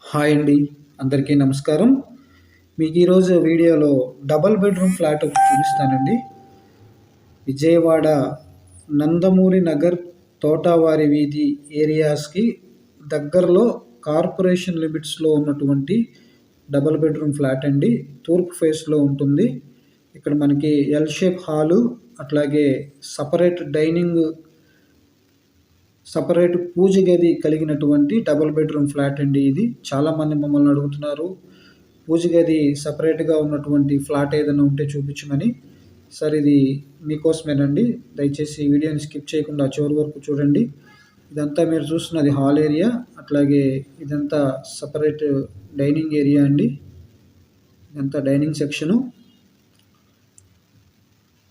Hi అండి. అందరికీ నమస్కారం. మీకు ఈరోజు వీడియోలో డబుల్ బెడ్రూమ్ ఫ్లాట్ ఒకటి చూపిస్తానండి. విజయవాడ నందమూరి నగర్, తోటవారి వీధి ఏరియాస్‌కి దగ్గరలో కార్పొరేషన్ లిమిట్స్‌లో ఉన్నటువంటి డబుల్ బెడ్రూమ్ ఫ్లాట్ అండి. తూర్పు ఫేస్‌లో ఉంటుంది. ఇక్కడ మనకి ఎల్ షేప్ హాలు, అట్లాగే సపరేట్ పూజ గది కలిగినటువంటి డబుల్ బెడ్రూమ్ ఫ్లాట్ అండి ఇది. చాలామంది మమ్మల్ని అడుగుతున్నారు, పూజ గది సపరేట్‌గా ఉన్నటువంటి ఫ్లాట్ ఏదైనా ఉంటే చూపించమని. సార్, ఇది మీకోసమేనండి. దయచేసి ఈ వీడియోని స్కిప్ చేయకుండా చివరి వరకు చూడండి. ఇదంతా మీరు చూస్తున్నది హాల్ ఏరియా, అట్లాగే ఇదంతా సపరేట్ డైనింగ్ ఏరియా అండి. ఇదంతా డైనింగ్ సెక్షను.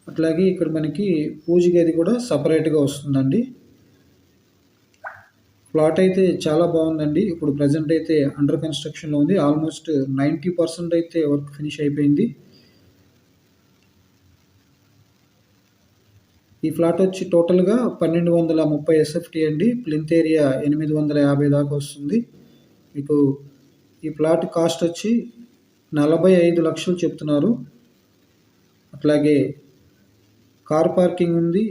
అట్లాగే ఇక్కడ మనకి పూజ గది కూడా సపరేట్‌గా వస్తుందండి. ప్లాట్ అయితే చాలా బాగుందండి. ఇప్పుడు ప్రెజెంట్ అయితే అండర్ కన్స్ట్రక్షన్‌లో ఉంది. ఆల్మోస్ట్ 90% అయితే వర్క్ ఫినిష్ అయిపోయింది. ఈ ఫ్లాట్ వచ్చి టోటల్‌గా 1230 ఎస్ఎఫ్టీ అండి. ప్లింత్ ఏరియా 850 దాకా వస్తుంది. మీకు ఈ ప్లాట్ కాస్ట్ వచ్చి 45 లక్షలు చెప్తున్నారు. అట్లాగే కార్ పార్కింగ్ ఉంది.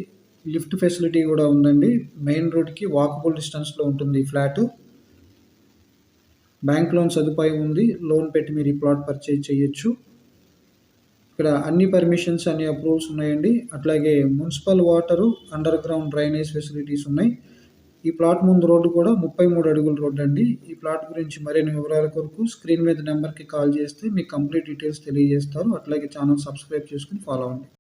లిఫ్ట్ ఫెసిలిటీ కూడా ఉందండి. మెయిన్ రోడ్‌కి వాకబుల్ డిస్టెన్స్‌లో ఉంటుంది ఈ ఫ్లాటు. బ్యాంక్ లోన్ సదుపాయం ఉంది. లోన్ పెట్టి మీరు ఈ ప్లాట్ పర్చేజ్ చేయొచ్చు. ఇక్కడ అన్ని పర్మిషన్స్, అన్ని అప్రూవల్స్ ఉన్నాయండి. అట్లాగే municipal water, under ground drainage facilities ఉన్నాయి. ఈ ప్లాట్ ముందు రోడ్డు కూడా 33 అడుగుల రోడ్డు అండి. ఈ ప్లాట్ గురించి మరిన్ని వివరాల కొరకు స్క్రీన్ మీద నెంబర్‌కి కాల్ చేస్తే మీకు కంప్లీట్ డీటెయిల్స్ తెలియజేస్తారు. అట్లాగే ఛానల్ సబ్స్క్రైబ్ చేసుకొని ఫాలో అవ్వండి.